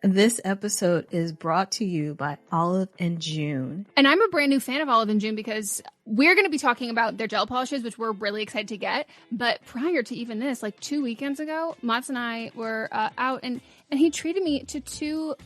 This episode is brought to you by Olive and June. And I'm a brand new fan of Olive and June because we're going to be talking about their gel polishes, which we're really excited to get. But prior to even this, like 2 weekends ago, Mats and I were out and he treated me to 2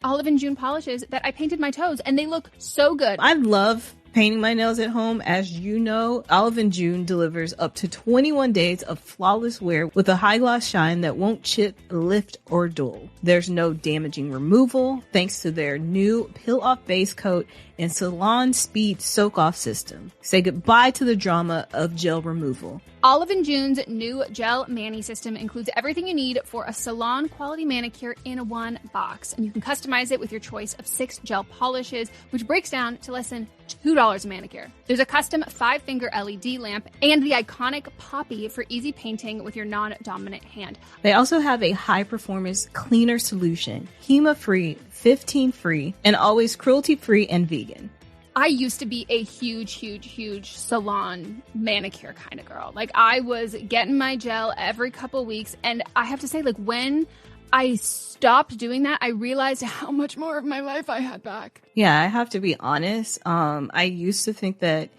Olive and June polishes that I painted my toes, and they look so good. I love painting my nails at home. As you know, Olive and June delivers up to 21 days of flawless wear with a high gloss shine that won't chip, lift, or dull. There's no damaging removal thanks to their new peel off base coat and salon speed soak off system. Say goodbye to the drama of gel removal. Olive and June's new gel mani system includes everything you need for a salon quality manicure in one box, and you can customize it with your choice of 6 gel polishes, which breaks down to less than $2 a manicure. There's a custom 5-finger LED lamp and the iconic poppy for easy painting with your non-dominant hand. They also have a high-performance cleaner solution, HEMA-free, 15-free, and always cruelty-free and vegan. I used to be a huge salon manicure kind of girl. Like, I was getting my gel every couple weeks, and I have to say, like, when I stopped doing that, I realized how much more of my life I had back. Yeah, I have to be honest. I used to think that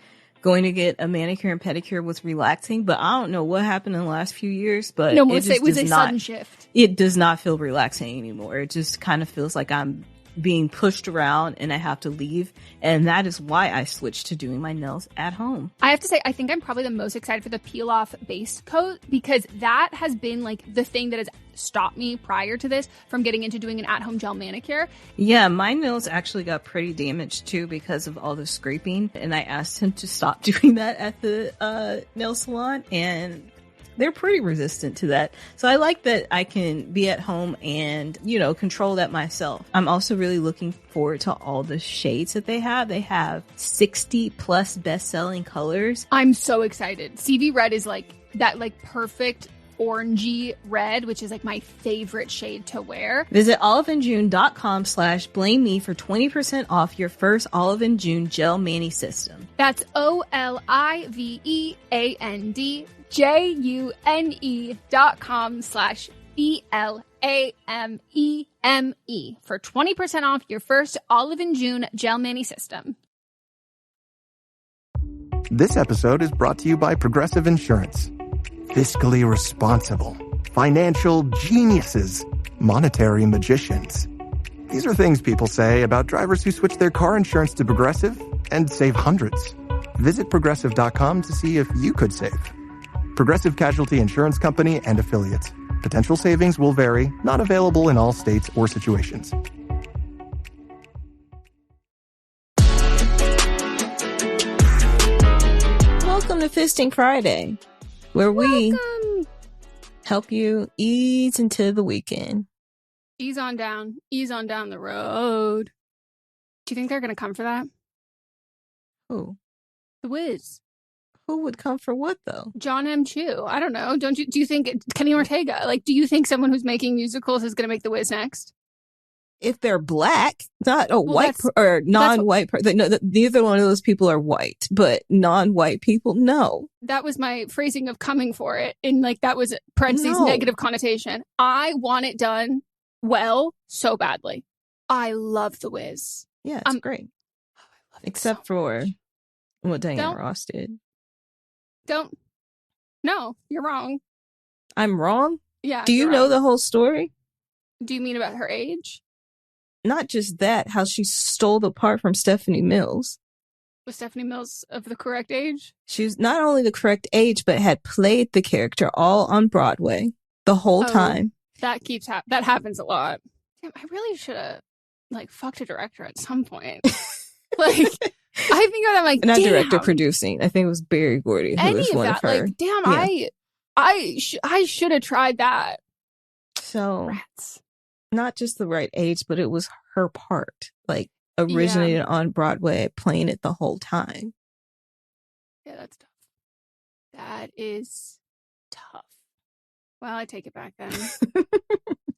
going to get a manicure and pedicure was relaxing, but I don't know what happened in the last few years, but no, it was a sudden shift. It does not feel relaxing anymore. It just kind of feels like I'm being pushed around and I have to leave. And that is why I switched to doing my nails at home. I have to say, I think I'm probably the most excited for the peel off base coat, because that has been like the thing that has stopped me prior to this from getting into doing an at-home gel manicure. Yeah, my nails actually got pretty damaged too because of all the scraping. And I asked him to stop doing that at the nail salon, and they're pretty resistant to that. So I like that I can be at home and, control that myself. I'm also really looking forward to all the shades that they have. They have 60 plus best-selling colors. I'm so excited. CV red is like that, like perfect orangey red, which is like my favorite shade to wear. Visit oliveandjune.com/blame me for 20% off your first Olive and June gel mani system. That's oliveandjune.com/BLAMEME for 20% off your first Olive and June gel mani system. This episode is brought to you by Progressive Insurance. Fiscally responsible, financial geniuses, monetary magicians. These are things people say about drivers who switch their car insurance to Progressive and save hundreds. Visit Progressive.com to see if you could save. Progressive Casualty Insurance Company and Affiliates. Potential savings will vary, not available in all states or situations. Welcome to Fisting Friday, where we help you ease into the weekend. Ease on down the road. Do you think they're going to come for that? Who? The Wiz. Who would come for what, though? John M. Chu. I don't know. Do you think Kenny Ortega? Like, do you think someone who's making musicals is going to make The Wiz next? If they're black, not white or non-white person. No, neither one of those people are white, but non-white people, no. That was my phrasing of coming for it. And like, that was parentheses negative connotation. I want it done well so badly. I love The Wiz. Yeah, it's great. Except for what Diana Ross did. No, you're wrong. I'm wrong? Yeah. Do you know the whole story? Do you mean about her age? Not just that, how she stole the part from Stephanie Mills. Was Stephanie Mills of the correct age? She was not only the correct age, but had played the character all on Broadway the whole time. That that happens a lot. Damn, I really should have fucked a director at some point. I think I'm like, not damn. Director, producing. I think it was Barry Gordy who was one of her. Damn, I should have tried that. So Rats. Not just the right age, but it was her part. Originated on Broadway, playing it the whole time. Yeah, that's tough. That is tough. Well, I take it back then.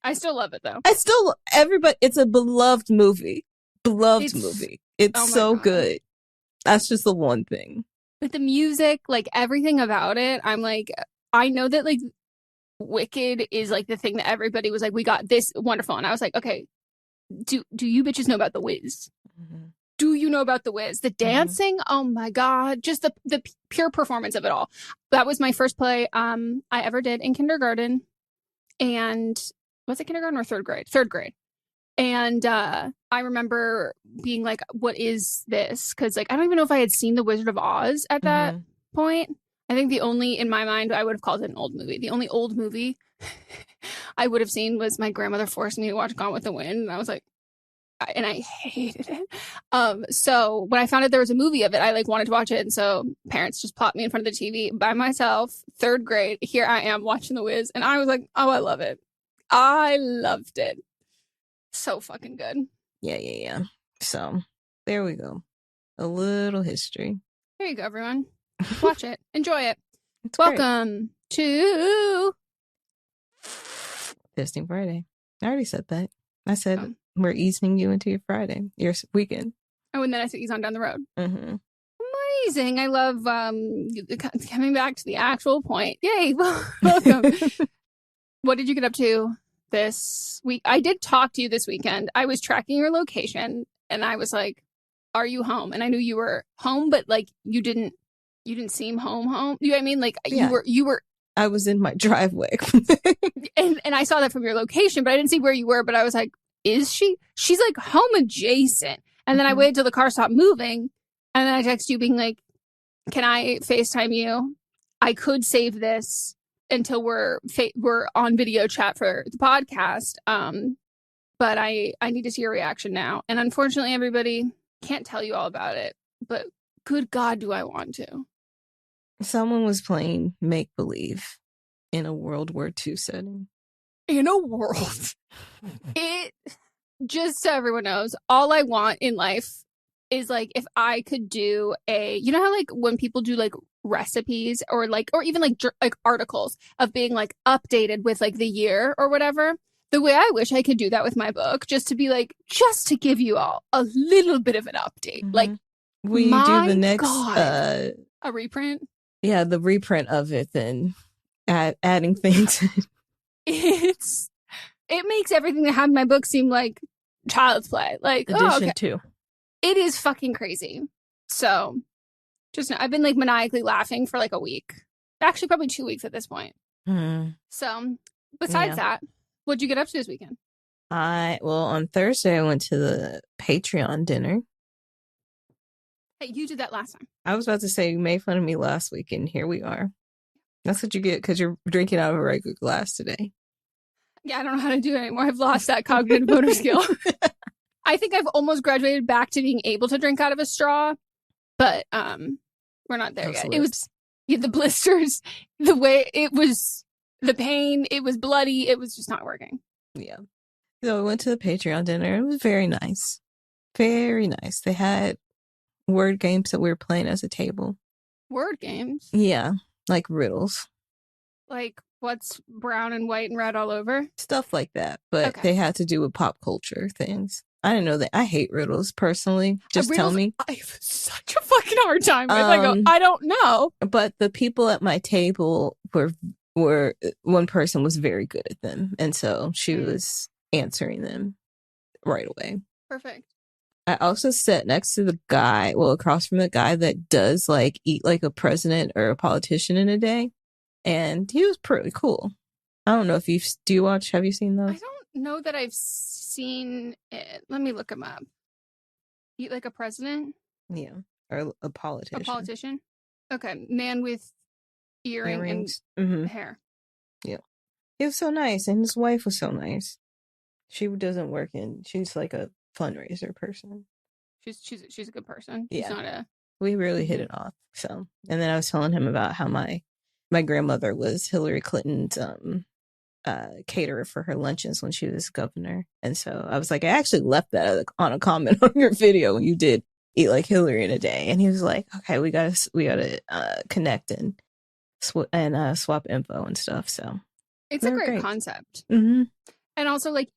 I still love it though. It's a beloved movie. Movie. It's so good. That's just the one thing. With the music, everything about it, I'm I know that Wicked is the thing that everybody was we got this wonderful. And I was okay, do you bitches know about The Wiz? Mm-hmm. Do you know about The Wiz? The dancing? Mm-hmm. Oh my God. Just the pure performance of it all. That was my first play I ever did in kindergarten. And was it kindergarten or third grade? Third grade. And I remember being like, what is this? Because like, I don't even know if I had seen The Wizard of Oz at that point. I think the only, in my mind, I would have called it an old movie. The only old movie I would have seen was my grandmother forced me to watch Gone with the Wind. And I was like, and I hated it. So when I found out there was a movie of it, I like wanted to watch it. And so parents just plopped me in front of the TV by myself, third grade. Here I am watching The Wiz. And I was like, oh, I love it. I loved it. So fucking good. Yeah. So there we go. A little history. There you go, everyone. Watch it. Enjoy it. It's Welcome to Fisting Friday. I already said that. I said we're easing you into your Friday, your weekend. Oh, and then I said ease on down the road. Mm-hmm. Amazing. I love coming back to the actual point. Yay. Welcome. What did you get up to this week? I did talk to you this weekend. I was tracking your location and I was like, are you home? And I knew you were home, but like you didn't seem home. You know what I mean? Like you were I was in my driveway. and I saw that from your location, but I didn't see where you were, but I was like, is she? She's like home adjacent. And then I waited till the car stopped moving. And then I texted you being like, can I FaceTime you? I could save this until we're on video chat for the podcast. But I need to see your reaction now. And unfortunately, everybody can't tell you all about it, but good God, do I want to. Someone was playing make-believe in a World War II setting. In a world. It, just so everyone knows, all I want in life is like if I could do you know how like when people do like recipes or even like articles of being like updated with like the year or whatever, the way I wish I could do that with my book, just to be like, just to give you all a little bit of an update. Mm-hmm. Like, will you do the next a reprint? Yeah, the reprint of it, then adding things. It makes everything that happened in my book seem like child's play. Like Edition 2. It is fucking crazy. So just know, I've been like maniacally laughing for like a week. Actually, probably 2 weeks at this point. So besides that, what'd you get up to this weekend? On Thursday I went to the Patreon dinner. Hey, you did that last time. I was about to say you made fun of me last week, and here we are. That's what you get because you're drinking out of a regular glass today. Yeah, I don't know how to do it anymore. I've lost that cognitive motor skill. I think I've almost graduated back to being able to drink out of a straw, but we're not there yet. Lips. It was the blisters, the way it was, the pain, it was bloody. It was just not working. Yeah. So we went to the Patreon dinner. It was very nice. Very nice. They had word games that we were playing as a table. Word games? Yeah. Like riddles. Like what's brown and white and red all over? Stuff like that. But they had to do with pop culture things. I didn't know that. I hate riddles personally. Just tell me. I have such a fucking hard time with. I go, I don't know. But the people at my table were one person was very good at them. And so she was answering them right away. Perfect. I also sat next to the guy, across from the guy that does like eat like a president or a politician in a day. And he was pretty cool. I don't know if have you seen those? I don't know that I've seen it. Let me look him up. Eat like a president? Yeah. Or a politician. A politician? Okay. Man with earrings and hair. Yeah. He was so nice. And his wife was so nice. She doesn't work she's like a fundraiser person. She's a good person. Yeah. She's not we really hit it off. So, and then I was telling him about how my grandmother was Hillary Clinton's caterer for her luncheons when she was governor. And so I was like, I actually left that on a comment on your video when you did eat like Hillary in a day. And he was like, okay, we gotta connect and swap info and stuff. So it's a great concept. Mm-hmm. And also like,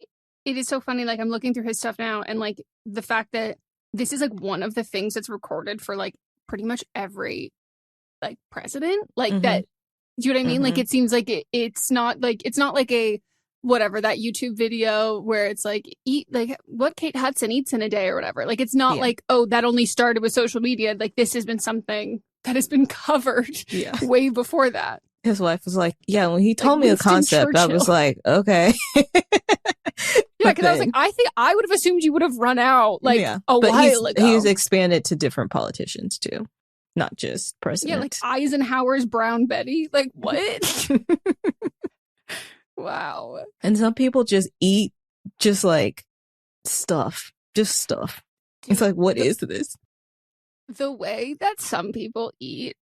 it is so funny. Like I'm looking through his stuff now and like the fact that this is like one of the things that's recorded for like pretty much every like president like that. Do you know what I mean? Like it seems like it's not like a whatever, that YouTube video where it's like, eat like what Kate Hudson eats in a day or whatever. Like, it's not like, oh, that only started with social media. Like, this has been something that has been covered way before that. His wife was like, yeah, when he told me the concept, I was like, okay. Yeah, because I was like, I think I would have assumed you would have run out a while ago. He's expanded to different politicians too, not just presidents. Yeah, like Eisenhower's Brown Betty. Like, what? Wow. And some people just eat just like stuff. Just stuff. It's like, what is this? The way that some people eat,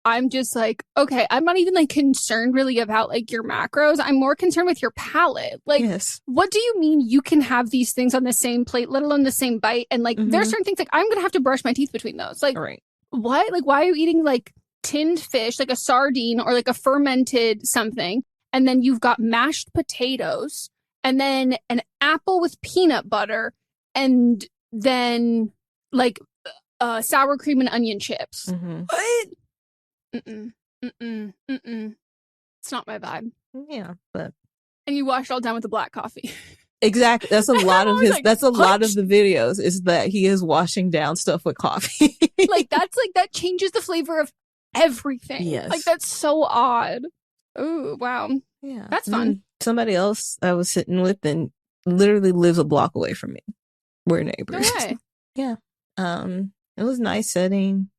I'm just like, okay, I'm not even like concerned really about like your macros. I'm more concerned with your palate. Like, what do you mean you can have these things on the same plate, let alone the same bite? And like, there are certain things like I'm going to have to brush my teeth between those. Like, what? Like, why are you eating like tinned fish, like a sardine or like a fermented something? And then you've got mashed potatoes and then an apple with peanut butter and then like sour cream and onion chips. What? It's not my vibe. Yeah, but and you wash it all down with the black coffee. Exactly. That's a lot of his. Like, that's a lot of the videos is that he is washing down stuff with coffee. Like that changes the flavor of everything. Yes, like that's so odd. Oh wow. Yeah, that's fun. Somebody else I was sitting with and literally lives a block away from me. We're neighbors. Okay. Yeah. It was a nice setting.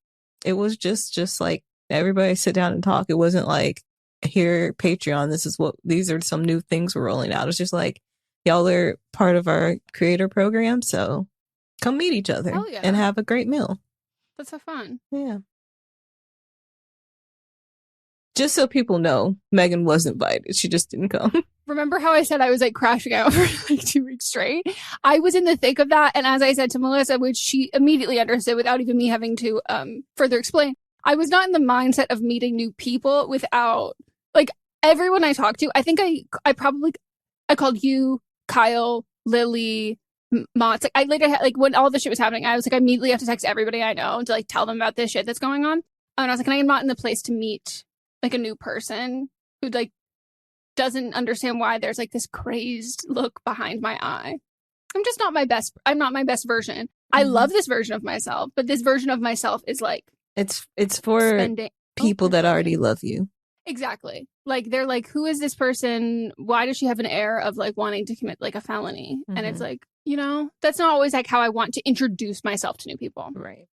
It was just like everybody sit down and talk. It wasn't like, here, Patreon, these are some new things we're rolling out. It's just like, y'all are part of our creator program, so come meet each other and have a great meal. That's so fun. Yeah. Just so people know, Meghan was invited. She just didn't come. Remember how I said I was like crashing out for like 2 weeks straight? I was in the thick of that. And as I said to Melissa, which she immediately understood without even me having to further explain, I was not in the mindset of meeting new people without like everyone I talked to. I think I called you, Kyle, Lily, Mott's. Like I later had, like when all this shit was happening, I was like, I immediately have to text everybody I know to like tell them about this shit that's going on. And I was like, and I am not in the place to meet like a new person who like doesn't understand why there's like this crazed look behind my eye. I'm just not my best. I'm not my best version. I love this version of myself, but this version of myself is like it's for people that already love you. Exactly. Like they're like, who is this person? Why does she have an air of like wanting to commit like a felony? And it's like, you know, that's not always like how I want to introduce myself to new people. Right.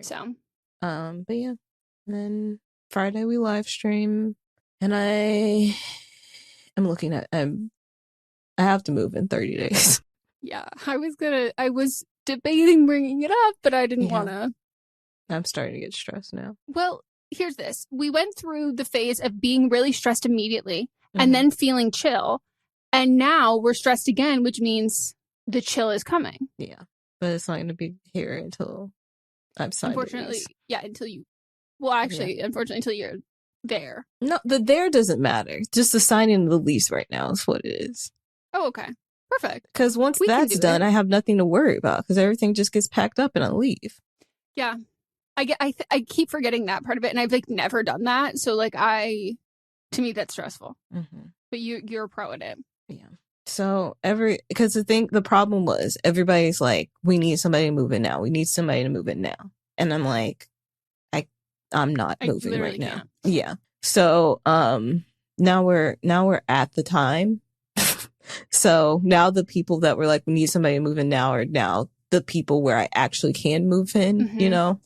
So, but yeah. And then Friday we live stream, and I have to move in 30 days. Yeah, I was debating bringing it up, but I didn't want to. I'm starting to get stressed now. Well, here's this. We went through the phase of being really stressed immediately and then feeling chill. And now we're stressed again, which means the chill is coming. Yeah, but it's not going to be here until I've signed. Unfortunately, unfortunately, until you're there. No, the there doesn't matter. Just the signing of the lease right now is what it is. Oh, okay. Perfect. Because once that's done, I have nothing to worry about because everything just gets packed up and I leave. Yeah. I keep forgetting that part of it, and I've like never done that. So like to me that's stressful. But you're a pro at it. Yeah. So because the problem was everybody's like, we need somebody to move in now. We need somebody to move in now. And I'm like, I'm not moving right now. Can't. Yeah. So now we're at the time. So now the people that were like, we need somebody to move in now are now the people where I actually can move in, you know?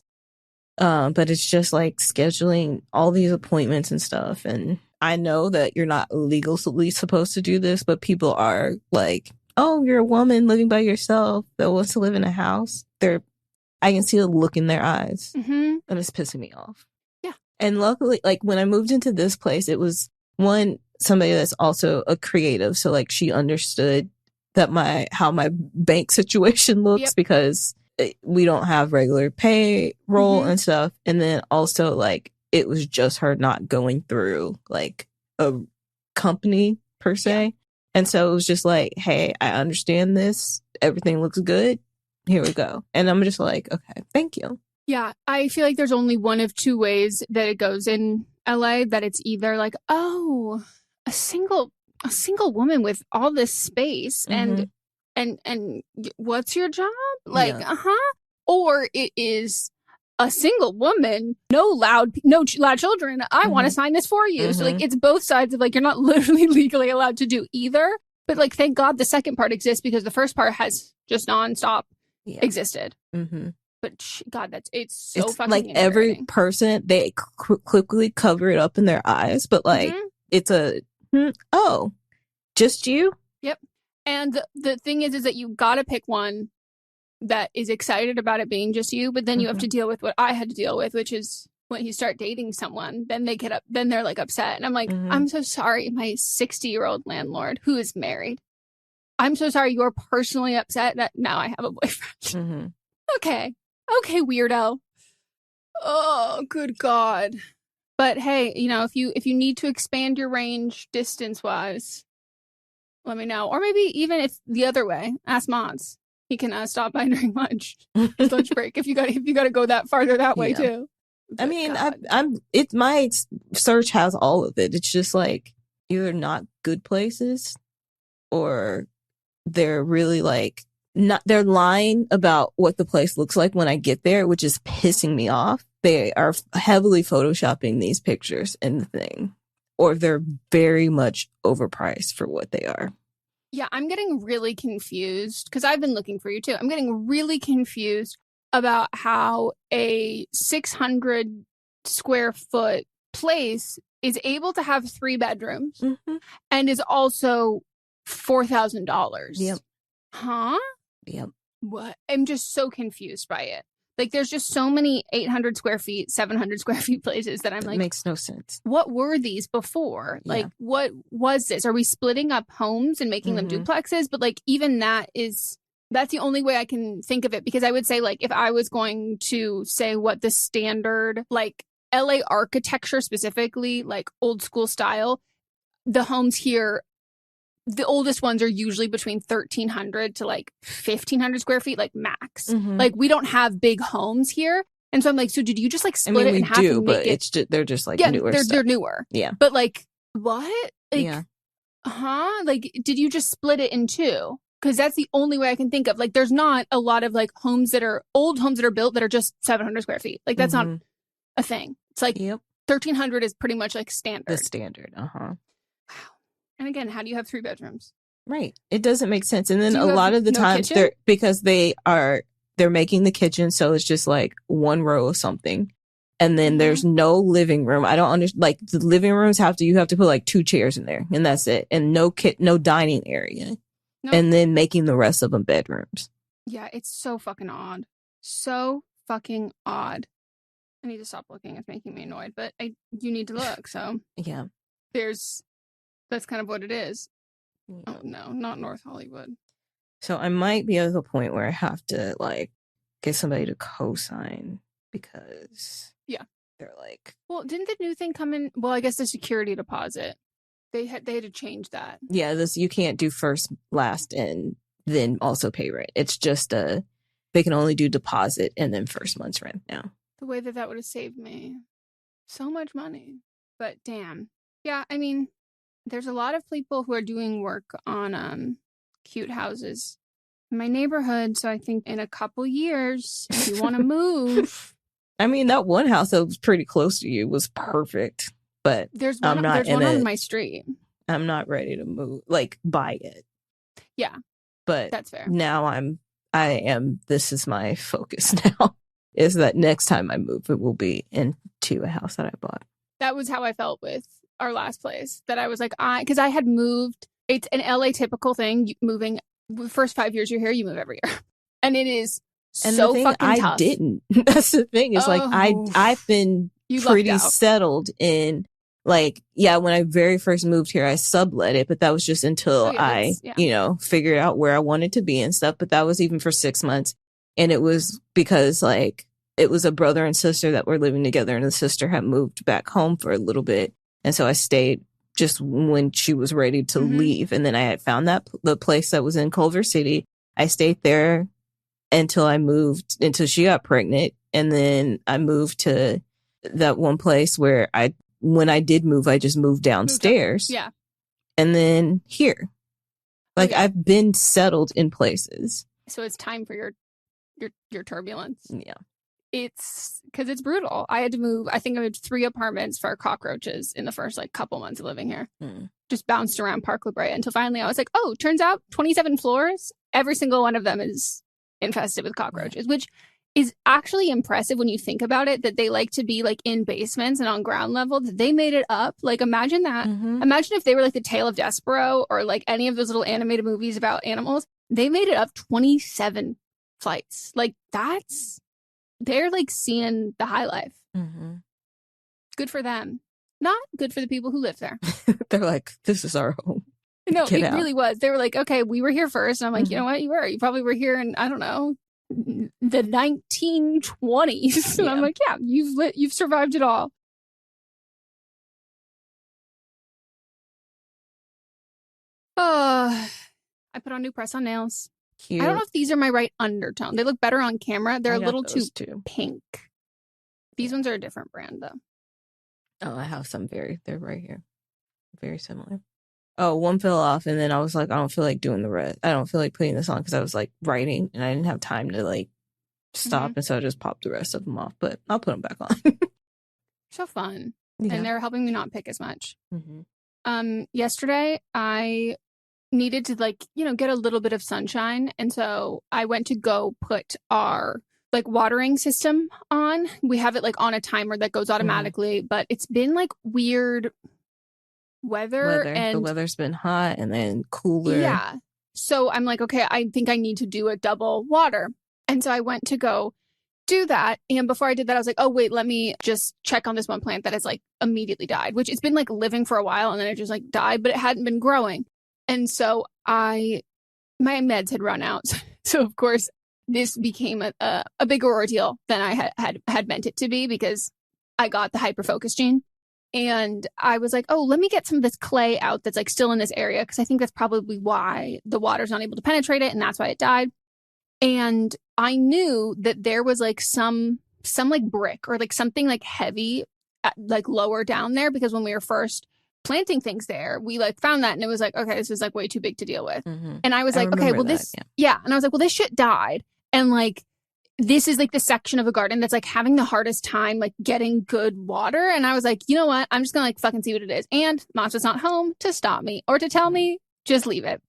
But it's just like scheduling all these appointments and stuff. And I know that you're not legally supposed to do this, but people are like, oh, you're a woman living by yourself that wants to live in a house. I can see the look in their eyes and it's pissing me off. Yeah. And luckily, like when I moved into this place, it was somebody that's also a creative. So like she understood that how my bank situation looks because we don't have regular payroll and stuff. And then also like it was just her not going through like a company per se. Yeah. And so it was just like, hey, I understand this. Everything looks good. Here we go. And I'm just like, okay, thank you. Yeah. I feel like there's only one of two ways that it goes in LA, that it's either like, oh, a single a single woman with all this space and what's your job? Like, Or it is a single woman, no loud children. I want to sign this for you. So like, it's both sides of like, you're not literally legally allowed to do either. But like, thank God the second part exists because the first part has just nonstop existed. But God, it's so fucking like every person, they quickly cover it up in their eyes. But like, it's just you? Yep. And the thing is that you got to pick one that is excited about it being just you, but then you have to deal with what I had to deal with, which is when you start dating someone, then they're like upset. And I'm like, I'm so sorry, my 60-year-old landlord who is married. I'm so sorry you're personally upset that now I have a boyfriend. Okay, weirdo. Oh, good God. But hey, you know, if you need to expand your range distance-wise, let me know. Or maybe even if the other way, ask Mods. He can stop by during lunch break if you got to go that farther that way too. But I mean, my search has all of it. It's just like either not good places, or they're really like they're lying about what the place looks like when I get there, which is pissing me off. They are heavily photoshopping these pictures in the thing, or they're very much overpriced for what they are. Yeah, I'm getting really confused because I've been looking for you too. I'm getting really confused about how a 600 square foot place is able to have 3 bedrooms and is also $4,000. Yep. Huh? Yep. What? I'm just so confused by it. Like, there's just so many 800 square feet, 700 square feet places that I'm like, makes no sense. What were these before? Yeah. Like, what was this? Are we splitting up homes and making them duplexes? But like, even that's the only way I can think of it. Because I would say, like, if I was going to say what the standard, like LA architecture specifically, like old school style, the homes here, the oldest ones are usually between 1,300 to like 1,500 square feet, like max. Like, we don't have big homes here. And so I'm like, so did you just like split it in half? And make it's just, they're just like newer. They're newer. Yeah. But like, what? Like, Like, did you just split it in 2? Because that's the only way I can think of. Like, there's not a lot of like old homes that are built that are just 700 square feet. Like, that's not a thing. It's like 1,300 is pretty much like standard. The standard. Wow. And again, how do you have 3 bedrooms? Right. It doesn't make sense. And then a lot of the times because they're making the kitchen. So it's just like one row of something. And then there's no living room. I don't understand. Like, the living rooms you have to put like 2 chairs in there and that's it. And no dining area. Nope. And then making the rest of them bedrooms. Yeah. It's so fucking odd. So fucking odd. I need to stop looking. It's making me annoyed, but you need to look. So yeah, that's kind of what it is. Yeah. Oh, no, not North Hollywood. So I might be at the point where I have to, like, get somebody to co-sign because... Yeah. They're like... Well, didn't the new thing come in? Well, I guess the security deposit. They had to change that. Yeah, you can't do first, last, and then also pay rent. It's just they can only do deposit and then first month's rent now. The way that would have saved me so much money. But damn. Yeah, I mean... There's a lot of people who are doing work on cute houses in my neighborhood. So I think in a couple years, if you want to move. I mean, that one house that was pretty close to you was perfect. But there's one on my street. I'm not ready to move, like, buy it. Yeah. But that's fair. Now this is my focus now, is that next time I move, it will be into a house that I bought. That was how I felt with our last place, that I was like, because I had moved. It's an LA typical thing, moving. The first 5 years you're here, you move every year, and it is so fucking tough. I didn't. That's the thing. Is like I've been pretty settled in, like, when I very first moved here, I sublet it, but that was just until I figured out where I wanted to be and stuff. But that was even for 6 months, and it was because like it was a brother and sister that were living together, and the sister had moved back home for a little bit. And so I stayed just when she was ready to leave. And then I had found the place that was in Culver City. I stayed there until she got pregnant. And then I moved to that one place where when I did move, I just moved downstairs. Yeah. and then here. Like, I've been settled in places. So it's time for your turbulence. Yeah. It's because it's brutal. I had to move. I think I moved 3 apartments for cockroaches in the first like couple months of living here. Just bounced around Park La Brea until finally I was like, oh, turns out 27 floors, every single one of them is infested with cockroaches, which is actually impressive when you think about it, that they like to be like in basements and on ground level, that they made it up. Like, imagine that. Imagine if they were like the Tale of Despero or like any of those little animated movies about animals. They made it up 27 flights. Like, they're like seeing the high life. Good for them. Not good for the people who live there. They're like, this is our home. No, it really was. They were like, okay, we were here first. And I'm like, you know what? You probably were here in, I don't know, the 1920s. And I'm like, yeah, you've survived it all. I put on new press-on nails. Cute. I don't know if these are my right undertone. They look better on camera. They're a little too pink. These ones are a different brand, though. Oh, I have some they're right here. Very similar. Oh, one fell off, and then I was like, I don't feel like doing the rest. I don't feel like putting this on because I was like writing, and I didn't have time to like stop, and so I just popped the rest of them off. But I'll put them back on. So fun. And they're helping me not pick as much. Yesterday, I needed to like, get a little bit of sunshine. And so I went to go put our like watering system on. We have it like on a timer that goes automatically, but it's been like weird weather. And the weather's been hot and then cooler. Yeah. So I'm like, okay, I think I need to do a double water. And so I went to go do that. And before I did that, I was like, oh, wait, let me just check on this one plant that has like immediately died, which it's been like living for a while and then it just like died, but it hadn't been growing. And so my meds had run out. So of course, this became a bigger ordeal than I had meant it to be because I got the hyperfocus gene. And I was like, oh, let me get some of this clay out that's like still in this area because I think that's probably why the water's not able to penetrate it and that's why it died. And I knew that there was like some like brick or like something like heavy like lower down there because when we were first planting things there, we like found that and it was like, okay, this is like way too big to deal with. And I was like, okay, well this, And I was like, well, this shit died. And like, this is like the section of the garden that's like having the hardest time like getting good water. And I was like, you know what? I'm just gonna like fucking see what it is. And Masha's not home to stop me or to tell me, just leave it.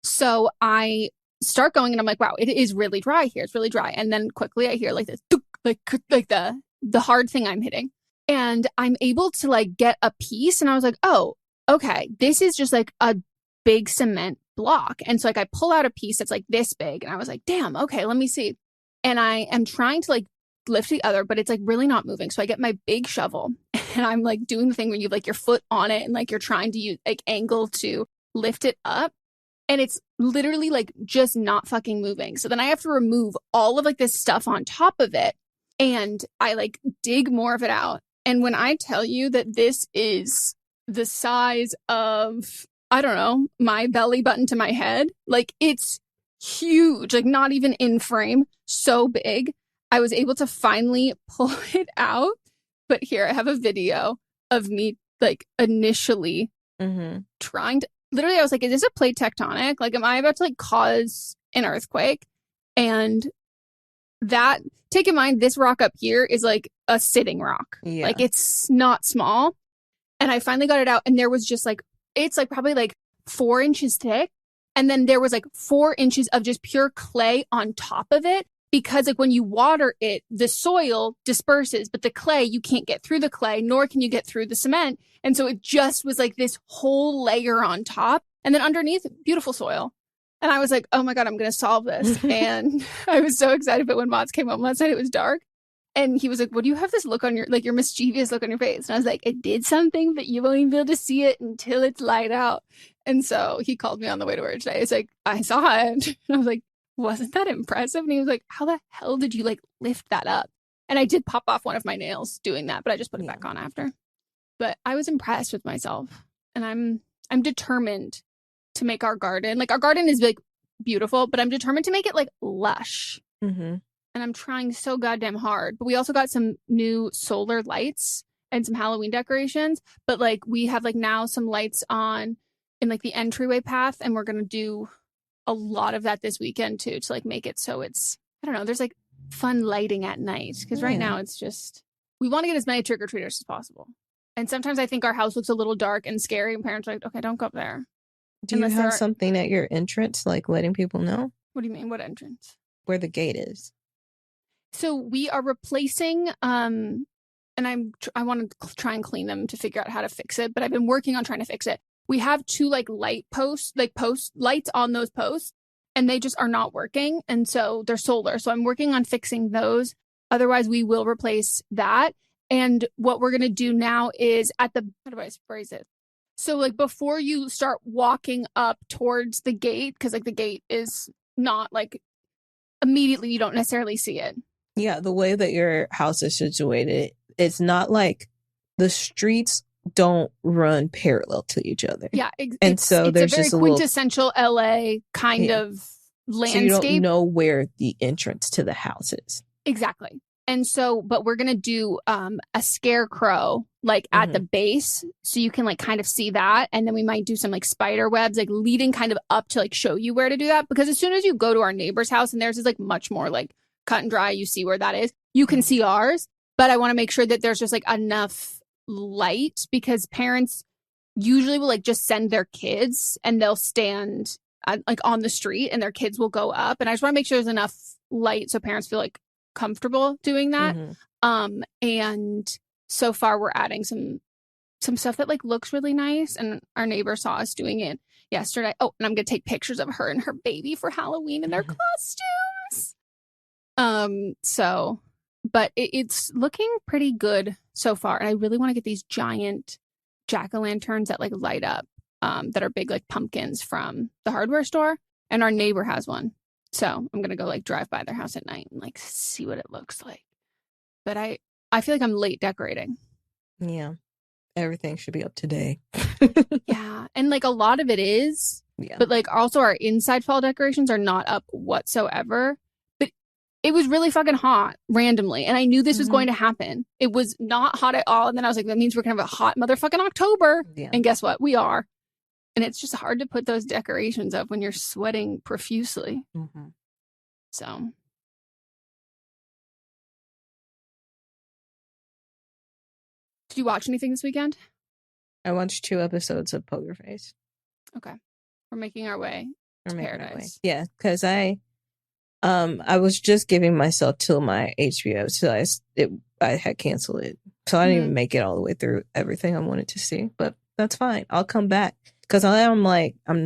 So I start going and I'm like, wow, it is really dry here. It's really dry. And then quickly I hear like this, like the hard thing I'm hitting. And I'm able to like get a piece. And I was like, oh, okay, this is just like a big cement block. And so like I pull out a piece that's like this big. And I was like, damn, okay, let me see. And I am trying to like lift the other, but it's like really not moving. So I get my big shovel and I'm like doing the thing where you have like your foot on it and like you're trying to use like angle to lift it up. And it's literally like just not fucking moving. So then I have to remove all of like this stuff on top of it. And I like dig more of it out. And when I tell you that this is the size of, I don't know, my belly button to my head, like it's huge, like not even in frame, so big. I was able to finally pull it out. But here I have a video of me like initially trying to, literally I was like, is this a plate tectonic? Like, am I about to like cause an earthquake? And that, take in mind, this rock up here is like a sitting rock. Yeah. Like it's not small. And I finally got it out and there was just like, it's like probably like 4 inches thick. And then there was like 4 inches of just pure clay on top of it because like when you water it, the soil disperses, but the clay, you can't get through the clay, nor can you get through the cement. And so it just was like this whole layer on top. And then underneath, beautiful soil. And I was like, oh my God, I'm going to solve this. And I was so excited. But when Mott's came home last night, it was dark. And he was like, well, do you have this look on your, like your mischievous look on your face? And I was like, it did something, but you won't even be able to see it until it's light out. And so he called me on the way to work today. It's like, I saw it. And I was like, wasn't that impressive? And he was like, how the hell did you like lift that up? And I did pop off one of my nails doing that, but I just put it back on after. But I was impressed with myself. And I'm determined to make our garden, like our garden is like beautiful, but I'm determined to make it like lush. And I'm trying so goddamn hard. But we also got some new solar lights and some Halloween decorations. But like we have like now some lights on in like the entryway path, and we're going to do a lot of that this weekend too, to like make it so it's, I don't know, there's like fun lighting at night, because right now it's just, we want to get as many trick-or-treaters as possible. And sometimes I think our house looks a little dark and scary, and parents are like, okay, don't go up there. Do you have something at your entrance, like letting people know? What do you mean? What entrance? Where the gate is. So we are replacing, and I want to try and clean them to figure out how to fix it, but I've been working on trying to fix it. We have 2 like light posts, like post lights on those posts, and they just are not working. And so they're solar. So I'm working on fixing those. Otherwise, we will replace that. And what we're going to do now is how do I phrase it? So like before you start walking up towards the gate, because like the gate is not like immediately, you don't necessarily see it. Yeah, the way that your house is situated, it's not like the streets don't run parallel to each other. Yeah, and so there's a very just a quintessential LA kind of landscape. So you don't know where the entrance to the house is. Exactly. And so, but we're gonna do a scarecrow like at the base, so you can like kind of see that, and then we might do some like spider webs like leading kind of up to like show you where to do that. Because as soon as you go to our neighbor's house, and theirs is like much more like cut and dry, you see where that is. You can see ours, but I want to make sure that there's just like enough light, because parents usually will like just send their kids and they'll stand like on the street and their kids will go up, and I just want to make sure there's enough light so parents feel like comfortable doing that. And so far we're adding some stuff that like looks really nice, and our neighbor saw us doing it yesterday. Oh, and I'm gonna take pictures of her and her baby for Halloween in their costumes. So but it's looking pretty good so far. And I really want to get these giant jack-o'-lanterns that like light up, that are big like pumpkins from the hardware store. And our neighbor has one. So I'm going to go like drive by their house at night and like see what it looks like. But I feel like I'm late decorating. Yeah. Everything should be up today. Yeah. And like a lot of it is. Yeah. But like also our inside fall decorations are not up whatsoever. It was really fucking hot randomly. And I knew this was going to happen. It was not hot at all. And then I was like, that means we're going to have a hot motherfucking October. Yeah. And guess what? We are. And it's just hard to put those decorations up when you're sweating profusely. So. Did you watch anything this weekend? I watched 2 episodes of Poker Face. Okay. We're making our way to paradise. Yeah, because I was just giving myself till my HBO, so I had canceled it, so I didn't even make it all the way through everything I wanted to see. But that's fine. I'll come back, because I'm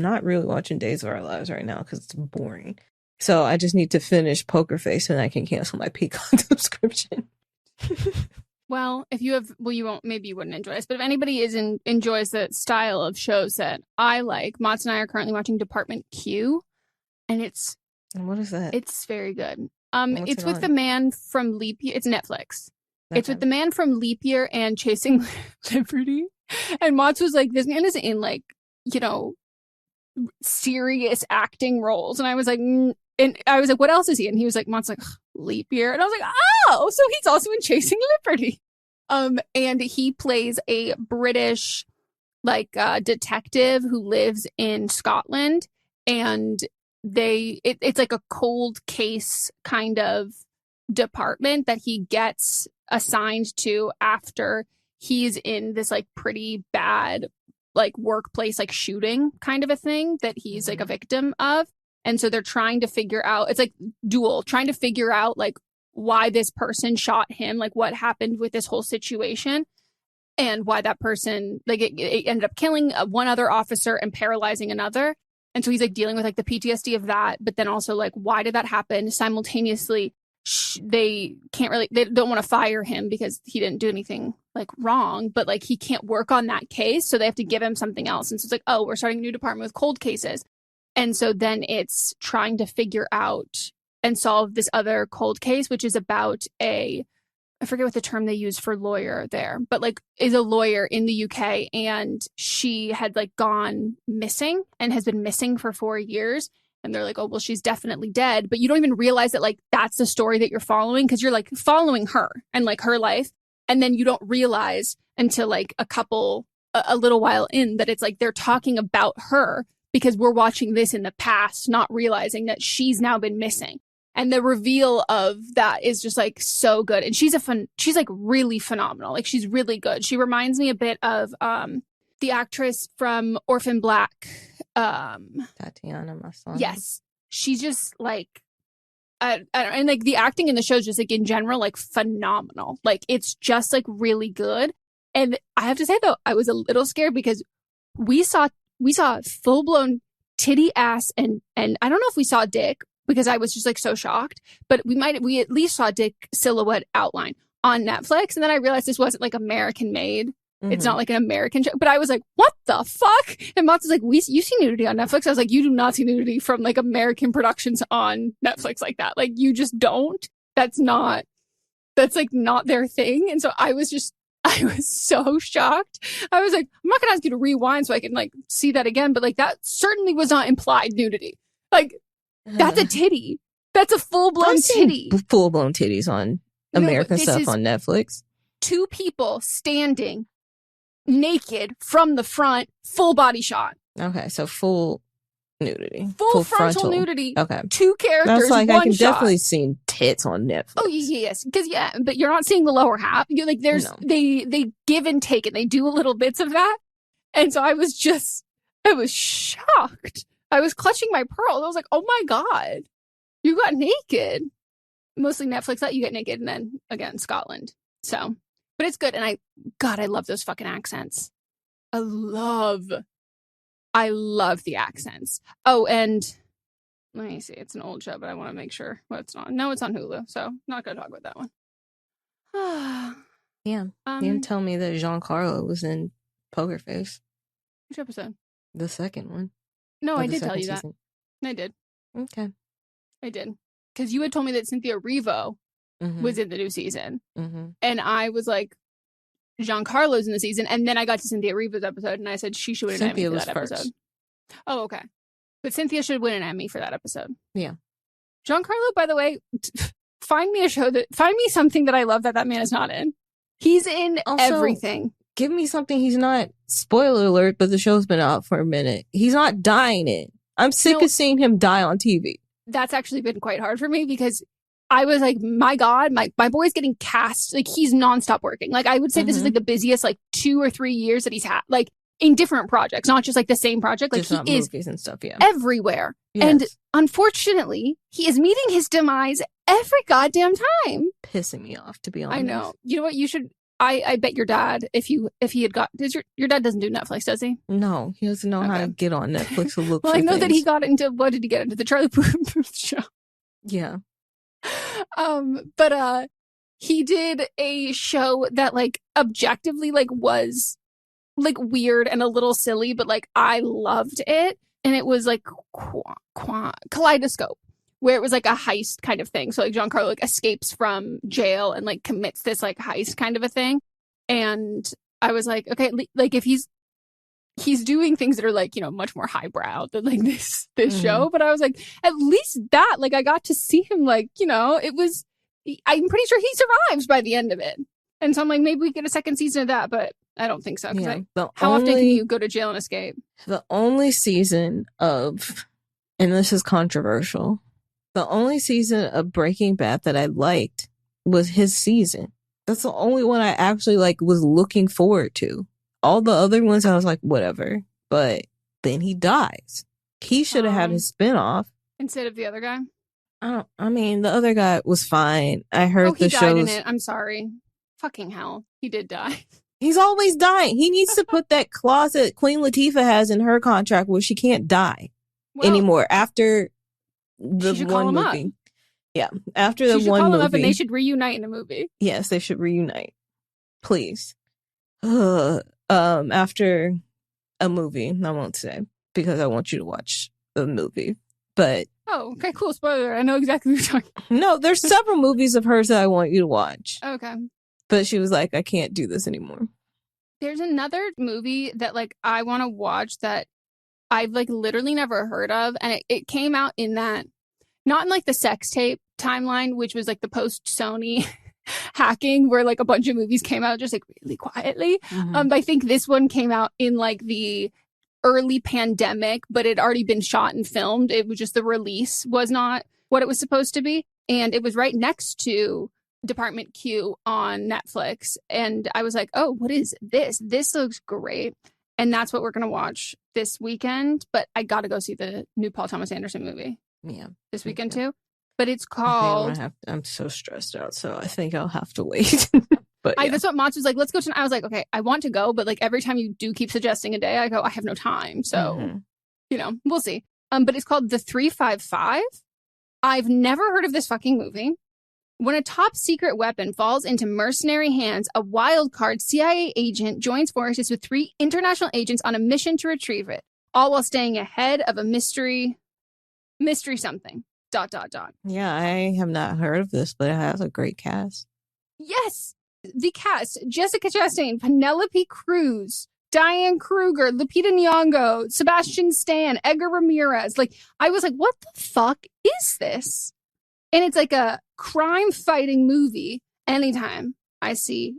not really watching Days of Our Lives right now because it's boring. So I just need to finish Poker Face, and I can cancel my Peacock subscription. Well, if you have, you won't. Maybe you wouldn't enjoy this, but if anybody enjoys the style of shows that I like, Mott's and I are currently watching Department Q, and it's. And what is that? It's very good. It's with the man from Leap Year. It's Netflix. Okay. It's with the man from Leap Year and Chasing Liberty. And Mott's was like, this man is in like, serious acting roles. And I was like, what else is he? And he was like, Mott's like, Leap Year. And I was like, oh, so he's also in Chasing Liberty. And he plays a British detective who lives in Scotland, and it's like a cold case kind of department that he gets assigned to after he's in this like pretty bad like workplace like shooting kind of a thing that he's like a victim of. And so they're trying to figure out, it's like trying to figure out like why this person shot him, like what happened with this whole situation, and why that person like it ended up killing one other officer and paralyzing another. And so he's like dealing with like the PTSD of that, but then also like, why did that happen? Simultaneously, they don't want to fire him because he didn't do anything like wrong, but like he can't work on that case. So they have to give him something else. And so it's like, oh, we're starting a new department with cold cases. And so then it's trying to figure out and solve this other cold case, which is about I forget what the term they use for lawyer there, but like is a lawyer in the UK, and she had like gone missing and has been missing for 4 years. And they're like, oh, well, she's definitely dead. But you don't even realize that like that's the story that you're following, because you're like following her and like her life. And then you don't realize until like a couple a little while in that it's like they're talking about her because we're watching this in the past, not realizing that she's now been missing. And the reveal of that is just like so good. And she's like really phenomenal. Like she's really good. She reminds me a bit of the actress from Orphan Black. Tatiana Maslany. Yes. She's just like, and like the acting in the show is just like in general, like phenomenal. Like it's just like really good. And I have to say though, I was a little scared because we saw full blown titty, ass, and I don't know if we saw dick because I was just like so shocked, but we at least saw dick silhouette outline on Netflix. And then I realized this wasn't like American made. Mm-hmm. It's not like an American show, but I was like, what the fuck? And Mott's is like, you see nudity on Netflix. I was like, you do not see nudity from like American productions on Netflix like that. Like you just don't. That's like not their thing. And so I was so shocked. I was like, I'm not gonna ask you to rewind so I can like see that again, but like that certainly was not implied nudity. Like that's a titty. That's a full-blown titty. Full-blown titties on American stuff on Netflix. Two people standing naked from the front, full body shot. Okay, so full nudity. Full frontal nudity. Okay. Two characters, that's like, one I can shot. Definitely see tits on Netflix. Oh, yes. Because, but you're not seeing the lower half. You're like, they give and take and they do little bits of that. And so I was shocked. I was clutching my pearls. I was like, oh my God, you got naked. Mostly Netflix let you get naked. And then again, Scotland. So, but it's good. And I love those fucking accents. I love the accents. Oh, and let me see. It's an old show, but I want to make sure what's on. No, it's on Hulu. So I'm not going to talk about that one. Yeah. You didn't tell me that Giancarlo was in Poker Face. Which episode? The second one. No, I did tell you that. I did. Okay. I did. Because you had told me that Cynthia Erivo was in the new season. Mm-hmm. And I was like, Giancarlo's in the season. And then I got to Cynthia Erivo's episode and I said she should win an Emmy for that episode. Oh, okay. But Cynthia should win an Emmy for that episode. Yeah. Giancarlo, by the way, find me something that I love that man is not in. He's in everything. Give me something he's not. Spoiler alert, but the show's been out for a minute. He's not dying in. I'm sick of seeing him die on TV. That's actually been quite hard for me because I was like, my God, my boy's getting cast. Like he's nonstop working. Like I would say this is like the busiest like 2 or 3 years that he's had, like in different projects, not just like the same project. Like just he is movies and stuff, everywhere. Yes. And unfortunately, he is meeting his demise every goddamn time. Pissing me off, to be honest. I know. You know what? You should. I bet your dad, if he had got, your dad doesn't do Netflix, does he? No, he doesn't know how to get on Netflix to look well, for I know things. that he got into, what did he get into? The Charlie Puth show. Yeah. But he did a show that like objectively like was like weird and a little silly, but like I loved it. And it was like Kaleidoscope, where it was like a heist kind of thing. So like Giancarlo like escapes from jail and like commits this like heist kind of a thing. And I was like, okay, like if he's doing things that are like, you know, much more highbrow than like this show. But I was like, at least that, like I got to see him like, you know, I'm pretty sure he survives by the end of it. And so I'm like, maybe we get a second season of that, but I don't think so. How often can you go to jail and escape? The only season of, and this is controversial, the only season of Breaking Bad that I liked was his season. That's the only one I actually like was looking forward to. All the other ones I was like, whatever. But then he dies. He should have had his spinoff. Instead of the other guy? I mean, the other guy was fine. I heard the show. He died in it. I'm sorry. Fucking hell. He did die. He's always dying. He needs to put that clause that Queen Latifah has in her contract where she can't die anymore after the one movie. Up. Yeah, after the one movie. She should call him up and they should reunite in a movie. Yes, they should reunite. Please. After a movie, I won't say because I want you to watch the movie. But oh, okay, cool. Spoiler. I know exactly what you're talking about. No, there's several movies of hers that I want you to watch. Okay. But she was like, I can't do this anymore. There's another movie that like I want to watch that I've like literally never heard of. And it came out in that, not in like the sex tape timeline, which was like the post Sony hacking where like a bunch of movies came out just like really quietly. I think this one came out in like the early pandemic, but it had already been shot and filmed. It was just the release was not what it was supposed to be. And it was right next to Department Q on Netflix. And I was like, oh, what is this? This looks great. And that's what we're going to watch this weekend. But I got to go see the new Paul Thomas Anderson movie. Yeah. This weekend too. But it's called... I'm so stressed out, so I think I'll have to wait. But yeah. That's what Mats was like, let's go tonight. I was like, okay, I want to go. But like every time you do keep suggesting a day, I go, I have no time. So, you know, we'll see. But it's called The 355. I've never heard of this fucking movie. When a top secret weapon falls into mercenary hands, a wild card CIA agent joins forces with 3 international agents on a mission to retrieve it, all while staying ahead of a mystery something. ... Yeah, I have not heard of this, but it has a great cast. Yes, the cast: Jessica Chastain, Penelope Cruz, Diane Kruger, Lupita Nyong'o, Sebastian Stan, Edgar Ramirez. Like, I was like, what the fuck is this? And it's like a crime fighting movie. Anytime I see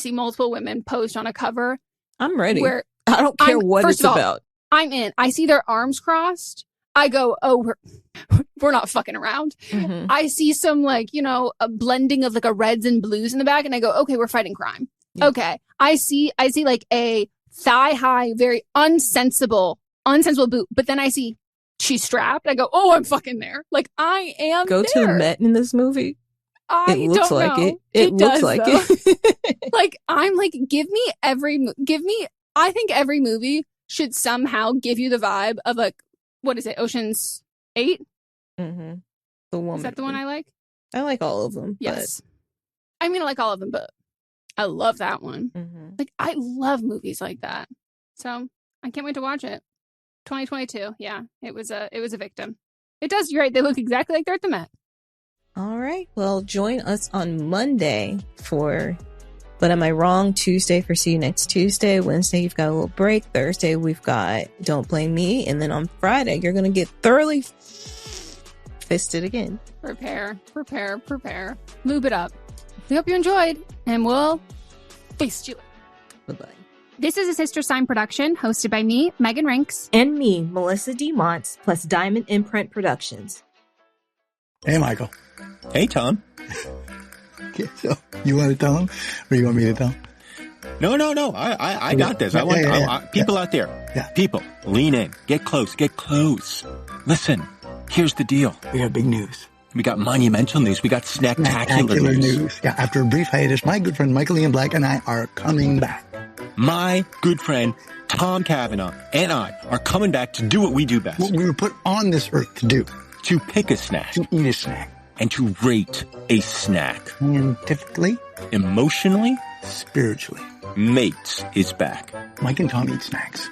multiple women posed on a cover, I'm ready. I don't care what it's about. I'm in. I see their arms crossed. I go, oh, we're not fucking around. I see some like, you know, a blending of like a reds and blues in the back. And I go, okay, we're fighting crime. Yeah. Okay. I see like a thigh high, very unsensible boot. But then I see she's strapped. I go, oh, I'm fucking there. Like I am Go there. to the Met in this movie. It looks like it. It looks like it. Like, I'm like, I think every movie should somehow give you the vibe of like, what is it? Ocean's 8? The woman. Is that the one I like? I like all of them. Yes. But... I mean, I like all of them, but I love that one. Like, I love movies like that. So I can't wait to watch it. 2022. Yeah, it was a victim. It does. You're right. They look exactly like they're at the Met. All right. Well, join us on Monday for But Am I Wrong? Tuesday for See You Next Tuesday. Wednesday, you've got a little break. Thursday, we've got Don't Blame Me. And then on Friday, you're going to get thoroughly fisted again. Prepare. Lube it up. We hope you enjoyed, and we'll fist you. Bye-bye. This is a Sister Sign production hosted by me, Megan Rinks. And me, Melissa D. Montz, plus Diamond Imprint Productions. Hey, Michael. Hey, Tom. Okay, so you want to tell him, or you want me to tell him? No. I got this. People out there. Yeah. People, lean in. Get close. Listen, here's the deal. We got big news. We got monumental news. We got snacktacular news. Yeah, after a brief hiatus, my good friend Michael Ian Black and I are coming back. My good friend Tom Cavanaugh and I are coming back to do what we do best. What we were put on this earth to do. To pick a snack. To eat a snack. And to rate a snack. Scientifically. Emotionally. Spiritually. Mates is back. Mike and Tom Eat Snacks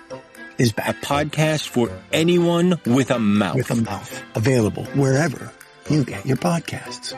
is back. A podcast for anyone with a mouth. With a mouth. Available wherever you get your podcasts.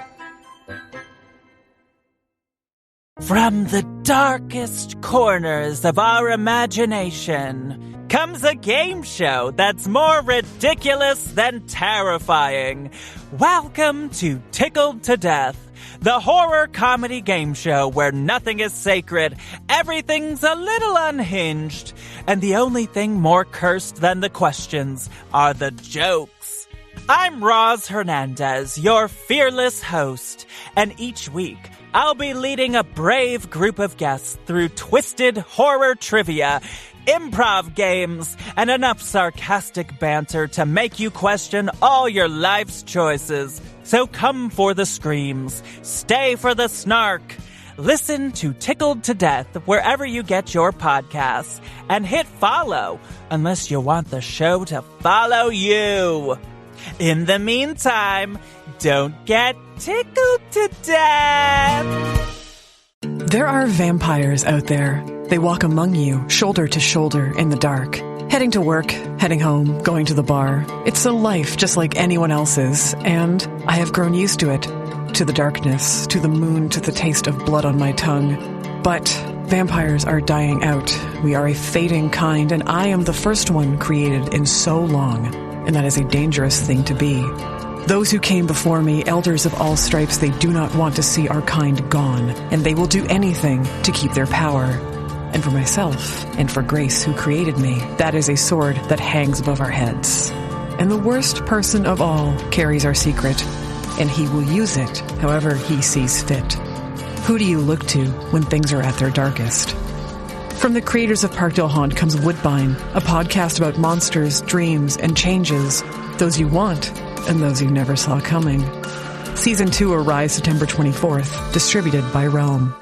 From the darkest corners of our imagination comes a game show that's more ridiculous than terrifying. Welcome to Tickled to Death, the horror comedy game show where nothing is sacred, everything's a little unhinged, and the only thing more cursed than the questions are the jokes. I'm Roz Hernandez, your fearless host, and each week I'll be leading a brave group of guests through twisted horror trivia, improv games, and enough sarcastic banter to make you question all your life's choices. So come for the screams, stay for the snark. Listen to Tickled to Death wherever you get your podcasts, and hit follow unless you want the show to follow you. In the meantime, don't get tickled to death. There are vampires out there. They walk among you, shoulder to shoulder in the dark. Heading to work, heading home, going to the bar. It's a life just like anyone else's, and I have grown used to it. To the darkness, to the moon, to the taste of blood on my tongue. But vampires are dying out. We are a fading kind, and I am the first one created in so long. And that is a dangerous thing to be. Those who came before me, elders of all stripes, they do not want to see our kind gone, and they will do anything to keep their power. And for myself, and for Grace who created me, that is a sword that hangs above our heads. And the worst person of all carries our secret, and he will use it however he sees fit. Who do you look to when things are at their darkest? From the creators of Parkdale Haunt comes Woodbine, a podcast about monsters, dreams, and changes, those you want and those you never saw coming. Season 2 arrives September 24th, distributed by Realm.